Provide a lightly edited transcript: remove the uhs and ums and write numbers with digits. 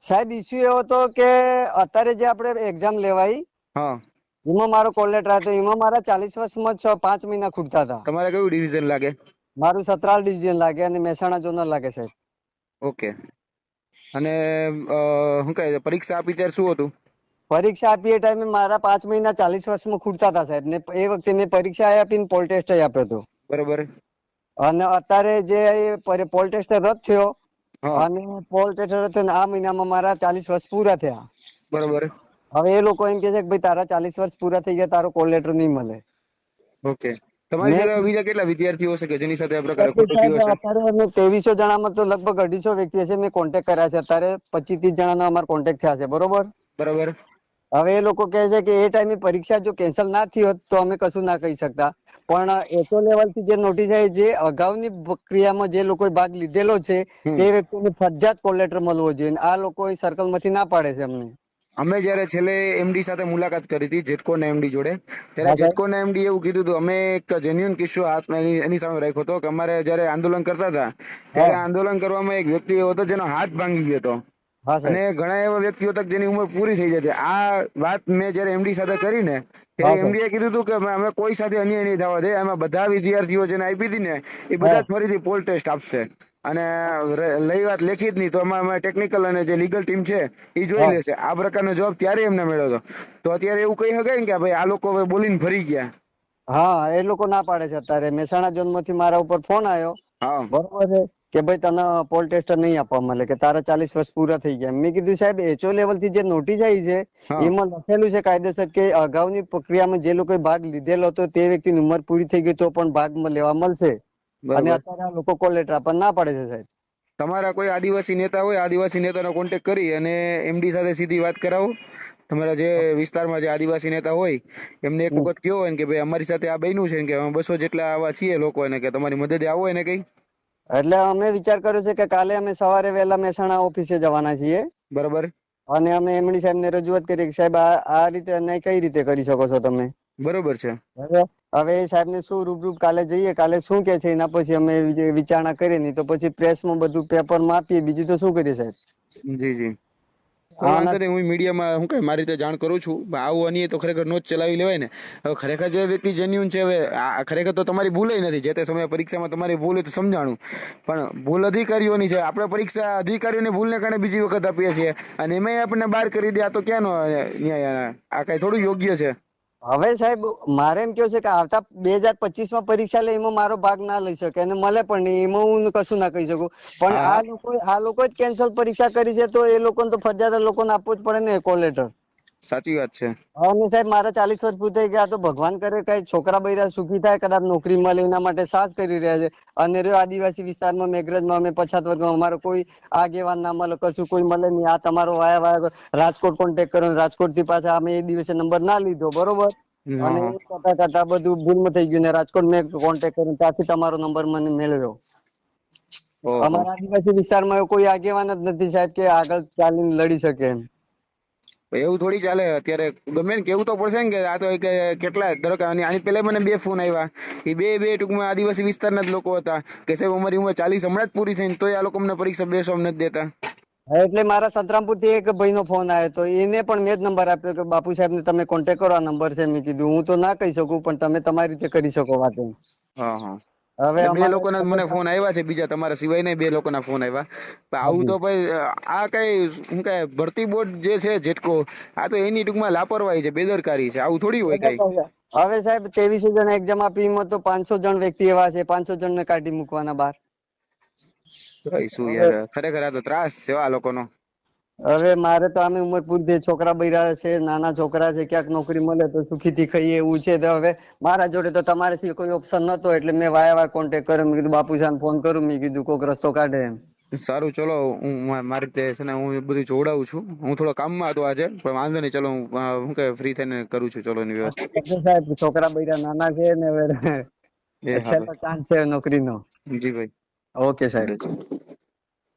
સાહેબ ઇસ્યુ એવો હતો કે અત્યારે જે આપણે એક્ઝામ લેવાય હા, એમાં મારો કોલ લેટર હતો, એમાં મારા 40 વર્ષમાં 5 મહિના ખૂટતા હતા. તમારે કયું ડિવિઝન લાગે? મારું સતરાલ ડિવિઝન લાગે અને મહેસાણા ઝોનલ લાગે સાહેબ. ઓકે. અને શું કહે પરીક્ષા આપી ત્યારે શું હતું? પરીક્ષા આપી એ ટાઈમે મારા 5 મહિના 40 વર્ષમાં ખૂટતા હતા સાહેબ. ને એ વખતે મેં પરીક્ષા આપીને પોલ ટેસ્ટ આપ્યો હતો. બરોબર. અને અત્યારે જે પોલ ટેસ્ટ રદ થયો હા, અને પોલ ટેસ્ટ રદ થયો આ મહિનામાં મારા 40 વર્ષ પૂરા થયા. બરોબર. હવે એ લોકો એમ કે છે કે ભાઈ તારા 40 વર્ષ પૂરા થઈ ગયા, તારો કોલ લેટર નહીં મળે. ઓકે. તમારી મેં સાથે બીજા કેટલા વિદ્યાર્થીઓ છે કે જેની સાથે આ પ્રકારે ખોટું સાહેબ થયું હશે? અત્યારે અમે 2300 જણામાં તો લગભગ 250 વ્યક્તિ હશે મેં કોન્ટેક્ટ કર્યા છે. અત્યારે 25-30 જણાનો અમારો કોન્ટેક્ટ થયા છે. બરોબર. બરોબર. હવે એ લોકો કહે છે કે એ ટાઈમે પરીક્ષા જો કેન્સલ ના થઈ હોત તો અમે કશું ના કહી શકતા, પણ એસો લેવલ થી જે નોટિસ આવી, જે અગાઉની પ્રક્રિયામાં જે લોકોએ ભાગ લીધેલો છે તે વ્યક્તિને ફરજિયાત કોલ લેટર મળવો જોઈએ. આ લોકો સર્કલ માંથી ના પાડે છે અમને. અમે જયારે છેલ્લે એમડી સાથે મુલાકાત કરી હતી, જેટકોના એમડી જોડે, ત્યારે હા સાહેબ. જેટકોના એમડી એવું કીધું હતું, અમે એક જેન્યુઅન કિસ્સો હાથમાં એની સામે રાખ્યો હતો કે અમારે જયારે આંદોલન કરતા હતા ત્યારે હા આંદોલન કરવામાં એક વ્યક્તિ એવો હતો જેનો હાથ ભાંગી ગયો હતો. હા સાહેબ. અને ઘણા એવા વ્યક્તિઓ તક જેની ઉંમર પૂરી થઈ જતી. આ વાત મેં જયારે એમડી સાથે કરી ને હા ત્યારે સાહેબ. એમડી એ કીધું હતું કે અમે કોઈ સાથે અન્યાય નહીં થવા દે. એમાં બધા વિદ્યાર્થીઓ જેને આપી હતી ને એ બધા હા જ ફરીથી પોલ ટેસ્ટ આપશે. અને લઈ વાત લેખિત ની તો અમારે ટેકનિકલ અને જે લીગલ ટીમ છે એ જોઈ હા લેશે. આ પ્રકારનો જવાબ ત્યારે એમને મળ્યો હતો. તો અત્યારે એવું કહી શકાય ને કે ભાઈ આ લોકો હવે બોલીને ફરી ગયા. હા, એ લોકો ના પાડે છે. અત્યારે મહેસાણા ઝોન માંથી મારા ઉપર ફોન આવ્યો. હા, બરોબર છે કે ભાઈ તને પોલ ટેસ્ટ નહીં આપવા મળે, કે તારા 40 વર્ષ પૂરા થઈ ગયા. મેં કીધું સાહેબ એચઓ લેવલ થી જે નોટિસ આવી છે હા, એમાં લખેલું છે કાયદેસર કે અગાઉની પ્રક્રિયામાં જે લોકોએ ભાગ લીધેલો હતો તે વ્યક્તિની ઉંમર પૂરી થઈ ગઈ તો પણ ભાગ લેવા મળશે. અને બરોબર. અત્યારે આ લોકો કોલ લેટર આપવા ના પાડે છે સાહેબ. તમારા કોઈ આદિવાસી નેતા હોય, આદિવાસી નેતાનો કોન્ટેક્ટ કરી અને એમડી સાથે સીધી વાત કરાવો. તમારા જે વિસ્તારમાં જે આદિવાસી નેતા હોય એમને એક વખત કહો હોય કે ભાઈ અમારી સાથે આ બન્યું છે કે 200 જેટલા આવા છીએ લોકો, ને કે તમારી મદદે આવો હોય ને કઈ. એટલે અમે વિચાર કર્યો છે કે કાલે અમે સવારે વહેલા મહેસાણા ઓફિસે જવાના છીએ. બરોબર. અને અમે એમડી સાહેબ ને રજૂઆત કરી કે સાહેબ આ રીતે અન્યાય કઈ રીતે કરી શકો છો તમે. બરોબર છે. હવે એ સાહેબ ને શું રૂબરૂપ કાલે જઈએ, કાલે શું કે છે એના પછી અમે વિચારણા કરીએ. નહીં તો પછી પ્રેસમાં બધું પેપરમાં આપીએ. બીજું તો શું કરીએ સાહેબ. જી જી. કોઈ આના વાંધો નહીં, હું મીડિયામાં હું કઈ મારી રીતે જાણ કરું છું. આવું અન્યાય તો ખરેખર નો જ ચલાવી લેવાય ને. હવે ખરેખર જે વ્યક્તિ જેન્યુન છે, હવે ખરેખર તો તમારી ભૂલ નથી. જે તે સમયે પરીક્ષામાં તમારી ભૂલ હોય તો સમજાણું, પણ ભૂલ અધિકારીઓની છે. આપણે પરીક્ષા અધિકારીઓની ભૂલને કારણે બીજી વખત આપીએ છીએ અને એમાંય આપણને બહાર કરી દે. આ તો ક્યાંનો ન્યાય? આ કઈ થોડું યોગ્ય છે? હવે સાહેબ મારે એમ કેવું છે કે આવતા 2025 માં પરીક્ષા લે એમાં મારો ભાગ ના લઈ શકે અને મળે પણ નહીં, એમાં હું કશું ના કહી શકું. પણ હા, હા, આ લોકો જ કેન્સલ પરીક્ષા કરી છે તો એ લોકોને તો ફરજિયાત લોકોને આપવું જ પડે ને કોલ લેટર. સાચી વાત છે. અને સાહેબ મારા 40 વર્ષ પૂરા થઈ ગયા તો ભગવાન કરે કઈ છોકરા બૈરા સુખી થાય, કદાચ નોકરી મળે એના માટે સાથ કરી રહ્યા છે. અને આદિવાસી વિસ્તારમાં મેઘરજમાં અમે પછાત વર્ગમાં અમારો કોઈ આગેવાન ના મળે, કશું કોઈ મળે નહીં. આ તમારો વાયા રાજકોટ કોન્ટેક્ટ કર્યો, રાજકોટ થી પાછા અમે એ દિવસે નંબર ના લીધો. બરોબર. અને હા, કરતા કરતા બધું ભૂલમાં થઈ ગયું ને રાજકોટ મેં કોન્ટેક્ટ કર્યો, ત્યાંથી તમારો નંબર મને મેળવ્યો. ઓહો. અમારા આદિવાસી વિસ્તારમાં કોઈ આગેવાન જ નથી સાહેબ કે આગળ ચાલીને લડી શકે એમ. એવું થોડી ચાલે. અત્યારે ગમે ને કેવું તો પડશે ને કે આ તો કેટલા ધારો કે આની પેલા મને 2 ફોન આવ્યા. એ બે ટૂંકમાં આદિવાસી વિસ્તારના જ લોકો હતા કે સાહેબ અમારી ઉંમર 40 હમણાં જ પૂરી થઈને તોય આ લોકો અમને પરીક્ષા બેસવા નથી દેતા. હા, એટલે મારા સંતરામપુર થી એક ભાઈ નો ફોન આવ્યો તો એને પણ મેં જ નંબર આપ્યો કે બાપુ સાહેબ ને તમે કોન્ટેક્ટ કરો, આ નંબર છે. મેં કીધું હું તો ના કહી શકું પણ તમે તમારી રીતે કરી શકો વાત. હા, હા. હવે એટલે 2 અમારે લોકોના મને ફોન આવ્યા છે. બીજા તમારા સિવાય નહીં, 2 લોકોના ફોન આવ્યા. આવું તો ભાઈ આ કઈ શું કઈ ભરતી બોર્ડ જે છે જેટકો, આ તો એની ટૂંકમાં લાપરવાહી છે, બેદરકારી છે. આવું થોડી હોય કઈ. હવે સાહેબ 2300 જણ એક્ઝામ આપી, એમાં તો 500 જણ વ્યક્તિ એવા છે, 500 જણ ને કાઢી મૂકવાના બહાર. શું યાર, ખરેખર આ તો ત્રાસ છે આ લોકોનો. હવે મારે તો આમે ઉંમર પૂરી થઈ, છોકરા બૈરા છે, નાના છોકરા છે, ક્યાંક નોકરી મળે તો સુખી થી ખાઈએ એવું છે. તો હવે મારા જોડે તો તમારાથી કોઈ ઓપ્શન નતો એટલે મેં વાયા કોન્ટેક્ટ કર્યો. મેં કીધું બાપુ સાહેબ ફોન કરું, મેં કીધું કોઈક રસ્તો કાઢે એમ. સારું, ચલો હું મારી રીતે છે ને હું બધું જોડાવું છું. હું થોડો કામમાં હતો આજે, પણ વાંધો નહીં. ચલો હું શું કે ફ્રી થઈને કરું છું. ચલો એની વ્યવસ્થા. સાહેબ છોકરા બૈરા નાના છે ને એ હા છેલ્લો ચાન્સ છે નોકરીનો. ભાઈ. જી ભાઈ. ઓકે સાહેબ.